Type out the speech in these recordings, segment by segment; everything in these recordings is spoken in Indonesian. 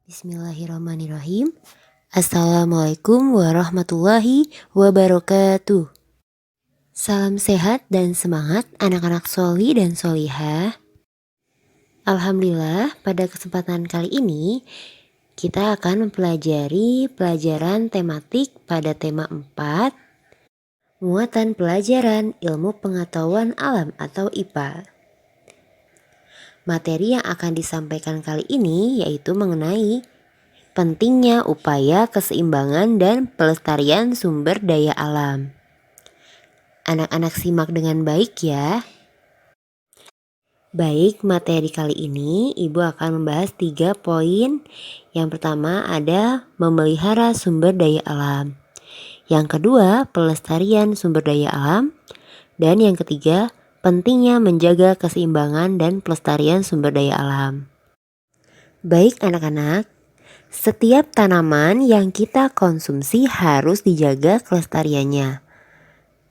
Bismillahirrahmanirrahim. Assalamualaikum warahmatullahi wabarakatuh. Salam sehat dan semangat anak-anak soli dan solihah. Alhamdulillah, pada kesempatan kali ini kita akan mempelajari pelajaran tematik pada tema 4, muatan pelajaran ilmu pengetahuan alam atau IPA. Materi yang akan disampaikan kali ini yaitu mengenai pentingnya upaya keseimbangan dan pelestarian sumber daya alam. Anak-anak simak dengan baik ya. Baik, materi kali ini Ibu akan membahas 3 poin. Yang pertama ada memelihara sumber daya alam. Yang kedua, pelestarian sumber daya alam. Dan yang ketiga, pentingnya menjaga keseimbangan dan pelestarian sumber daya alam. Baik anak-anak, setiap tanaman yang kita konsumsi harus dijaga kelestariannya.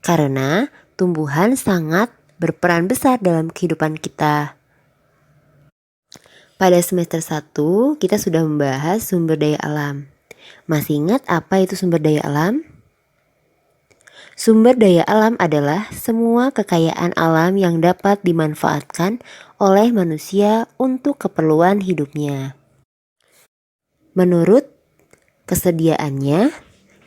Karena tumbuhan sangat berperan besar dalam kehidupan kita. Pada semester 1 kita sudah membahas sumber daya alam. Masih ingat apa itu sumber daya alam? Sumber daya alam adalah semua kekayaan alam yang dapat dimanfaatkan oleh manusia untuk keperluan hidupnya. Menurut kesediaannya,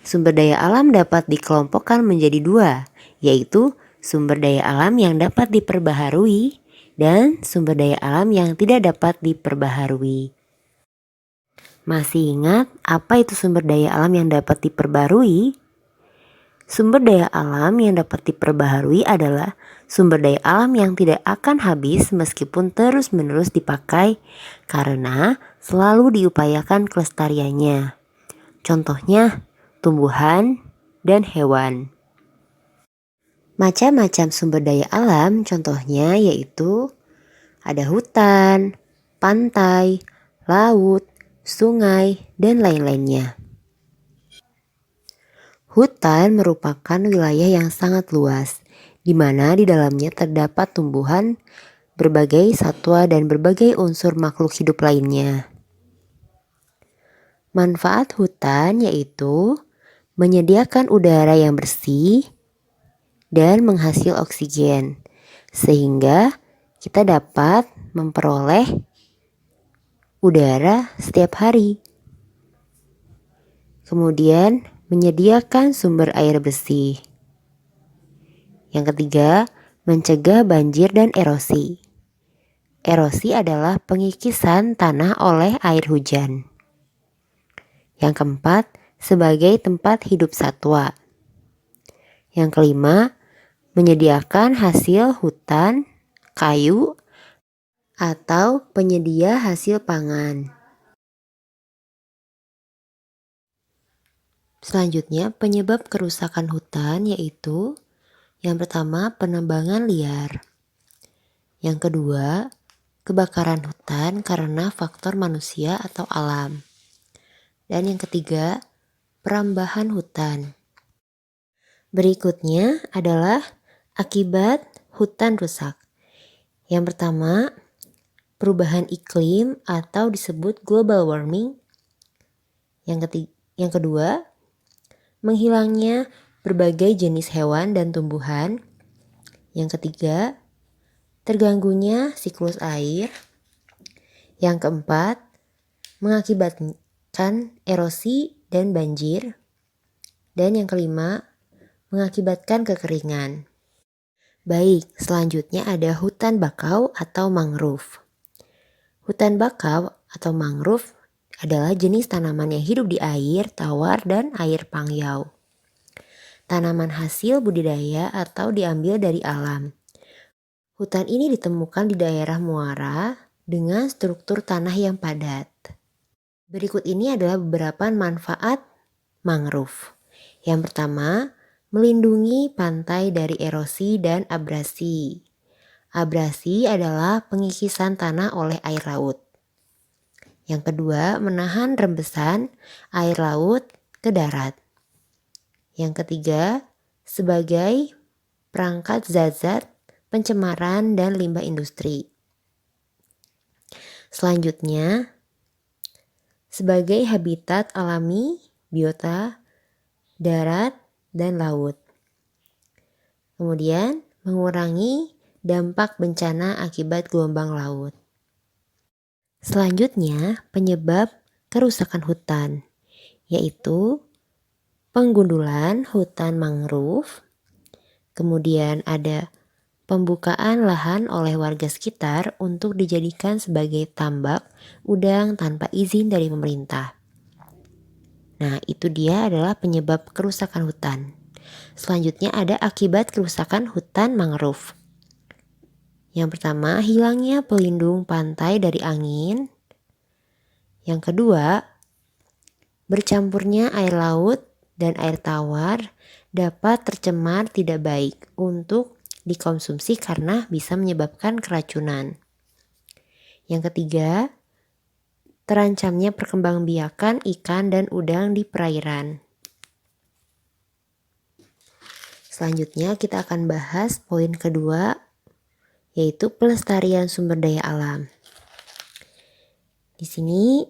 sumber daya alam dapat dikelompokkan menjadi 2, yaitu sumber daya alam yang dapat diperbaharui dan sumber daya alam yang tidak dapat diperbaharui. Masih ingat apa itu sumber daya alam yang dapat diperbaharui? Sumber daya alam yang dapat diperbaharui adalah sumber daya alam yang tidak akan habis meskipun terus-menerus dipakai karena selalu diupayakan kelestariannya. Contohnya, tumbuhan dan hewan. Macam-macam sumber daya alam contohnya yaitu ada hutan, pantai, laut, sungai, dan lain-lainnya. Hutan merupakan wilayah yang sangat luas, di mana di dalamnya terdapat tumbuhan, berbagai satwa, dan berbagai unsur makhluk hidup lainnya. Manfaat hutan yaitu menyediakan udara yang bersih dan menghasil oksigen, sehingga kita dapat memperoleh udara setiap hari. Kemudian menyediakan sumber air bersih. Yang ketiga, mencegah banjir dan erosi. Erosi adalah pengikisan tanah oleh air hujan. Yang keempat, sebagai tempat hidup satwa. Yang kelima, menyediakan hasil hutan, kayu, atau penyedia hasil pangan. Selanjutnya, penyebab kerusakan hutan yaitu yang pertama, penebangan liar. Yang kedua, kebakaran hutan karena faktor manusia atau alam. Dan yang ketiga, perambahan hutan. Berikutnya adalah akibat hutan rusak. Yang pertama, perubahan iklim atau disebut global warming. Yang kedua, menghilangnya berbagai jenis hewan dan tumbuhan. Yang ketiga, terganggunya siklus air. Yang keempat, mengakibatkan erosi dan banjir. Dan yang kelima, mengakibatkan kekeringan. Baik, selanjutnya ada hutan bakau atau mangrove. Hutan bakau atau mangrove adalah jenis tanaman yang hidup di air tawar dan air pangyau. Tanaman hasil budidaya atau diambil dari alam. Hutan ini ditemukan di daerah muara dengan struktur tanah yang padat. Berikut ini adalah beberapa manfaat mangrove. Yang pertama, melindungi pantai dari erosi dan abrasi. Abrasi adalah pengikisan tanah oleh air laut. Yang kedua, menahan rembesan air laut ke darat. Yang ketiga, sebagai perangkat zat-zat pencemaran dan limbah industri. Selanjutnya, sebagai habitat alami, biota, darat, dan laut. Kemudian, mengurangi dampak bencana akibat gelombang laut. Selanjutnya, penyebab kerusakan hutan, yaitu penggundulan hutan mangrove, kemudian ada pembukaan lahan oleh warga sekitar untuk dijadikan sebagai tambak udang tanpa izin dari pemerintah. Nah, itu dia adalah penyebab kerusakan hutan. Selanjutnya ada akibat kerusakan hutan mangrove. Yang pertama, hilangnya pelindung pantai dari angin. Yang kedua, bercampurnya air laut dan air tawar dapat tercemar tidak baik untuk dikonsumsi karena bisa menyebabkan keracunan. Yang ketiga, terancamnya perkembangbiakan ikan dan udang di perairan. Selanjutnya kita akan bahas poin kedua, yaitu pelestarian sumber daya alam. Di sini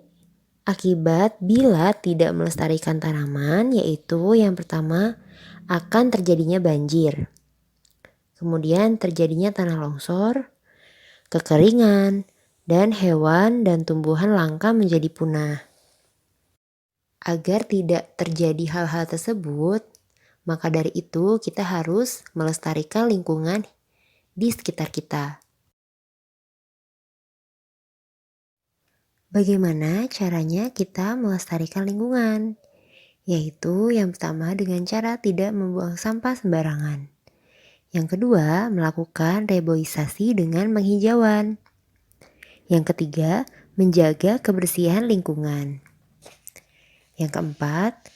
akibat bila tidak melestarikan tanaman, yaitu yang pertama akan terjadinya banjir. Kemudian terjadinya tanah longsor, kekeringan, dan hewan dan tumbuhan langka menjadi punah. Agar tidak terjadi hal-hal tersebut, maka dari itu kita harus melestarikan lingkungan di sekitar kita. Bagaimana caranya kita melestarikan lingkungan? Yaitu yang pertama dengan cara tidak membuang sampah sembarangan. Yang kedua, melakukan reboisasi dengan penghijauan. Yang ketiga, menjaga kebersihan lingkungan. Yang keempat,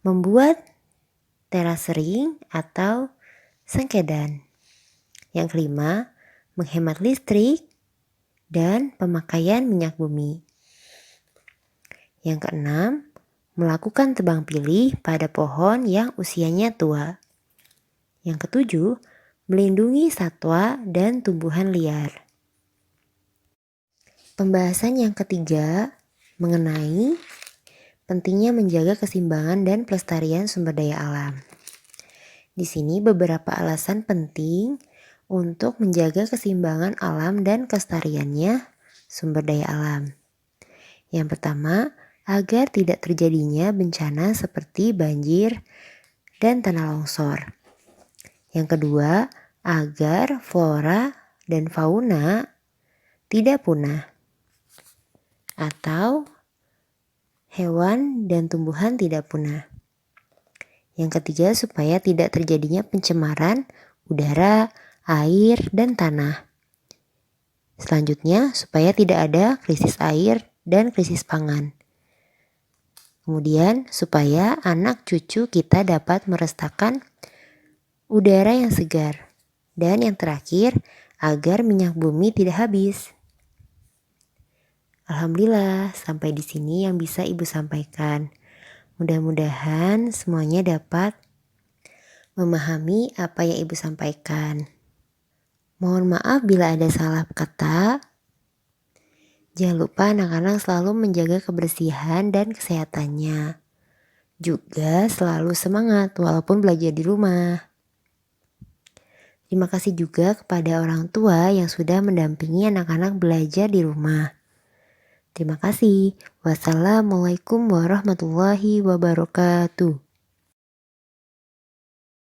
membuat terasering atau sengkedan. Yang kelima, menghemat listrik dan pemakaian minyak bumi. Yang keenam, melakukan tebang pilih pada pohon yang usianya tua. Yang ketujuh, melindungi satwa dan tumbuhan liar. Pembahasan yang ketiga mengenai pentingnya menjaga keseimbangan dan pelestarian sumber daya alam. Di sini beberapa alasan penting untuk menjaga keseimbangan alam dan kelestariannya sumber daya alam. Yang pertama, agar tidak terjadinya bencana seperti banjir dan tanah longsor. Yang kedua, agar flora dan fauna tidak punah atau hewan dan tumbuhan tidak punah. Yang ketiga, supaya tidak terjadinya pencemaran udara, air, dan tanah. Selanjutnya, supaya tidak ada krisis air dan krisis pangan. Kemudian, supaya anak cucu kita dapat merasakan udara yang segar. Dan yang terakhir, agar minyak bumi tidak habis. Alhamdulillah, sampai di sini yang bisa Ibu sampaikan. Mudah-mudahan semuanya dapat memahami apa yang Ibu sampaikan. Mohon maaf bila ada salah kata. Jangan lupa anak-anak selalu menjaga kebersihan dan kesehatannya. Juga selalu semangat walaupun belajar di rumah. Terima kasih juga kepada orang tua yang sudah mendampingi anak-anak belajar di rumah. Terima kasih. Wassalamualaikum warahmatullahi wabarakatuh.